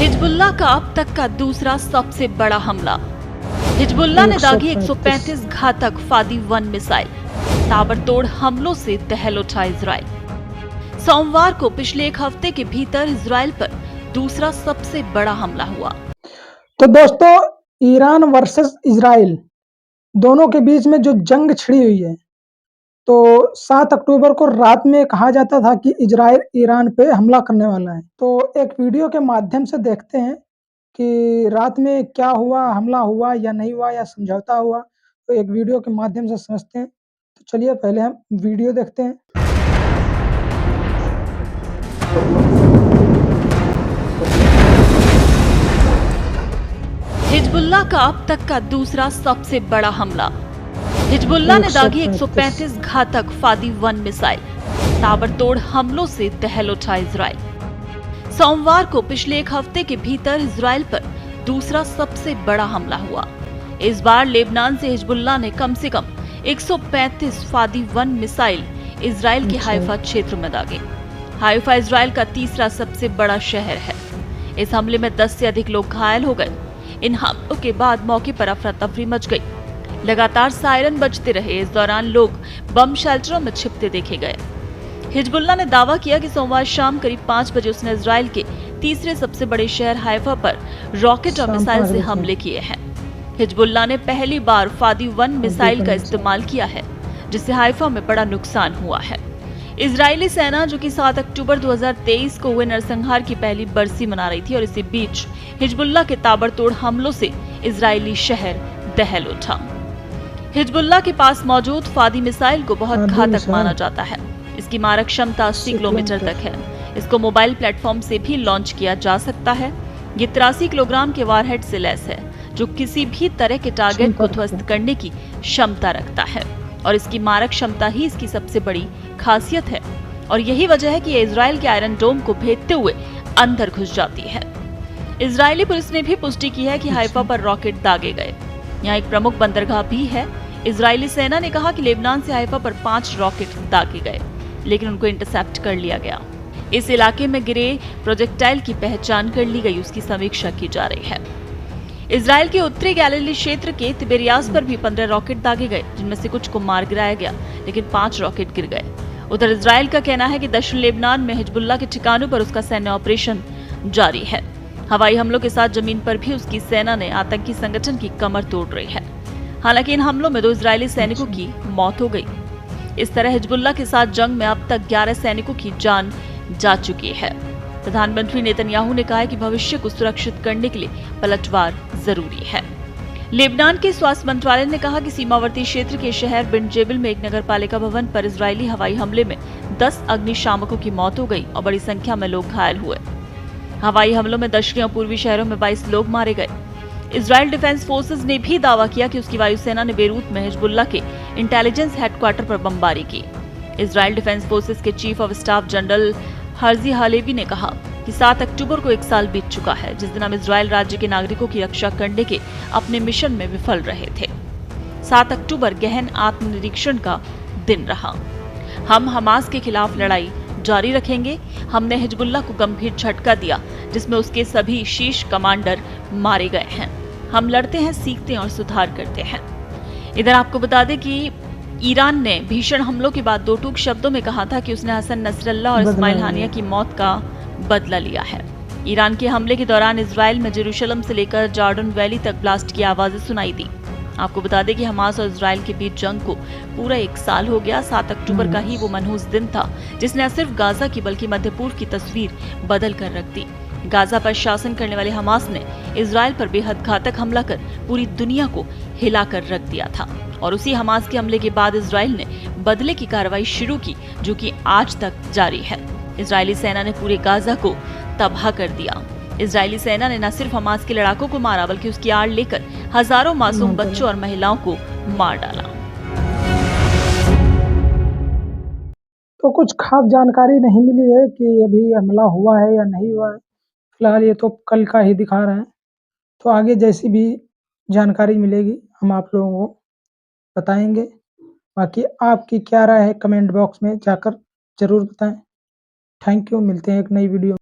Hezbollah का अब तक का दूसरा सबसे बड़ा हमला। हिजबुल्लाह ने दागी 135 घातक फादी-1 मिसाइल। ताबड़तोड़ हमलों से दहल उठा इजराइल। सोमवार को पिछले एक हफ्ते के भीतर इजराइल पर दूसरा सबसे बड़ा हमला हुआ। तो दोस्तों, ईरान वर्सेस इजराइल दोनों के बीच में जो जंग छिड़ी हुई है, तो 7 अक्टूबर को रात में कहा जाता था कि इजराइल ईरान पे हमला करने वाला है। तो एक वीडियो के माध्यम से देखते हैं कि रात में क्या हुआ, हमला हुआ या नहीं हुआ या समझौता हुआ। तो एक वीडियो के माध्यम से समझते हैं। तो चलिए पहले हम वीडियो देखते हैं। हिजबुल्लाह का अब तक का दूसरा सबसे बड़ा हमला। हिजबुल्लाह ने दागी 135 घातक फादी-1 मिसाइल। ताबड़तोड़ हमलों से दहल उठा इजराइल। सोमवार को पिछले एक हफ्ते के भीतर इजराइल पर दूसरा सबसे बड़ा हमला हुआ। इस बार लेबनान से हिजबुल्लाह ने कम से कम 135 फादी-1 मिसाइल इजराइल के हाइफा क्षेत्र में दागे। हाइफा इजराइल का तीसरा सबसे बड़ा शहर है। इस हमले में 10 से अधिक लोग घायल हो गए। इन हमलों के बाद मौके पर अफरा तफरी मच गई। लगातार सायरन बजते रहे। इस दौरान लोग बम शेल्टरों में छिपते देखे गए। हिजबुल्लाह ने दावा किया कि सोमवार शाम करीब 5 बजे उसने इजराइल के तीसरे सबसे बड़े शहर हाइफा पर रॉकेट और मिसाइल से हमले किए हैं। हिजबुल्लाह ने पहली बार फादी-1 मिसाइल का इस्तेमाल किया है, जिससे हाइफा में बड़ा नुकसान हुआ है। इजरायली सेना, जो कि 7 अक्टूबर 2023 को हुए नरसंहार की पहली बरसी मना रही थी, और इसी बीच हिजबुल्लाह के ताबड़तोड़ हमलों से इजरायली शहर दहल उठा। हिजबुल्लाह के पास मौजूद फादी मिसाइल को बहुत घातक माना जाता है। इसकी मारक क्षमता 80 किलोमीटर तक है। इसको मोबाइल प्लेटफॉर्म से भी लॉन्च किया जा सकता है। ये 83 किलोग्राम के वारहेड से लैस है, जो किसी भी तरह के टारगेट को ध्वस्त करने की क्षमता रखता है, और इसकी मारक क्षमता ही इसकी सबसे बड़ी खासियत है। और यही वजह है कि ये इजराइल के आयरन डोम को भेदते हुए अंदर घुस जाती है। इजरायली पुलिस ने भी पुष्टि की है कि हाइफा पर रॉकेट दागे गए। यहाँ एक प्रमुख बंदरगाह भी है। इजरायली सेना ने कहा कि लेबनान से हाइफा पर 5 रॉकेट दागे गए, लेकिन उनको इंटरसेप्ट कर लिया गया। इस इलाके में गिरे प्रोजेक्टाइल की पहचान कर ली गई, उसकी समीक्षा की जा रही है। इजराइल के उत्तरी गैलिली क्षेत्र के तिबेरियास पर भी 15 रॉकेट दागे गए, जिनमें से कुछ को मार गिराया गया, लेकिन 5 रॉकेट गिर गए। उधर इजराइल का कहना है कि दक्षिण लेबनान में हिजबुल्लाह के ठिकानों पर उसका सैन्य ऑपरेशन जारी है। हवाई हमलों के साथ जमीन पर भी उसकी सेना ने आतंकी संगठन की कमर तोड़ रही है। हालांकि इन हमलों में 2 इजरायली सैनिकों की मौत हो गई। इस तरह हिजबुल्लाह के साथ जंग में अब तक 11 सैनिकों की जान जा चुकी है। प्रधानमंत्री नेतन्याहू ने कहा है कि भविष्य को सुरक्षित करने के लिए पलटवार जरूरी है। लेबनान के स्वास्थ्य मंत्रालय ने कहा कि सीमावर्ती क्षेत्र के शहर बिन जेबिल में एक नगरपालिका भवन पर इजरायली हवाई हमले में 10 अग्निशामकों की मौत हो गई और बड़ी संख्या में लोग घायल हुए। हवाई हमलों में दक्षिणी और पूर्वी शहरों में 22 लोग मारे गए। इजराइल डिफेंस फोर्सेज ने भी दावा किया कि उसकी वायुसेना ने बेरूत में हिजबुल्लाह के इंटेलिजेंस हेडक्वार्टर पर बमबारी की। इजराइल डिफेंस फोर्सेज के chief of staff general Herzi Halevi ने कहा कि 7 अक्टूबर को 1 साल बीत चुका है, जिस दिन हम इजराइल राज्य के नागरिकों की रक्षा करने के अपने मिशन में विफल रहे थे। 7 अक्टूबर गहन आत्मनिरीक्षण का दिन रहा। हम हमास के खिलाफ लड़ाई जारी रखेंगे। हमने हिजबुल्लाह को गंभीर झटका दिया, जिसमें उसके सभी शीर्ष कमांडर मारे गए हैं। हम लड़ते हैं, सीखते हैं और सुधार करते हैं। इधर आपको बता दें कि ईरान ने भीषण हमलों के बाद 2 टूक शब्दों में कहा था कि उसने हसन नसरल्लाह और इस्माइल हानिया की मौत का बदला लिया है। ईरान के हमले के दौरान इजराइल में जेरूशलम से लेकर जॉर्डन वैली तक ब्लास्ट की आवाजें सुनाई दी। आपको बता दें कि हमास और इजराइल के बीच जंग को पूरा 1 साल हो गया। 7 अक्टूबर का ही वो मनहूस दिन था, जिसने न सिर्फ गाजा की बल्कि मध्य पूर्व की तस्वीर बदल कर रख दी। गाजा पर शासन करने वाले हमास ने इजराइल पर बेहद घातक हमला कर पूरी दुनिया को हिलाकर रख दिया था, और उसी हमास के हमले के बाद इजराइल ने बदले की कार्रवाई शुरू की, जो कि आज तक जारी है। इजरायली सेना ने पूरे गाजा को तबाह कर दिया। इजरायली सेना ने न सिर्फ हमास के लड़ाकों को मारा, बल्कि उसकी आड़ लेकर हजारों मासूम बच्चों और महिलाओं को मार डाला। तो कुछ खास जानकारी नहीं मिली है कि अभी हमला हुआ है या नहीं हुआ है। फिलहाल ये तो कल का ही दिखा रहे हैं। तो आगे जैसी भी जानकारी मिलेगी हम आप लोगों को बताएंगे। बाकी आपकी क्या राय है कमेंट बॉक्स में जाकर जरूर बताएं। थैंक यू, मिलते हैं एक नई वीडियो।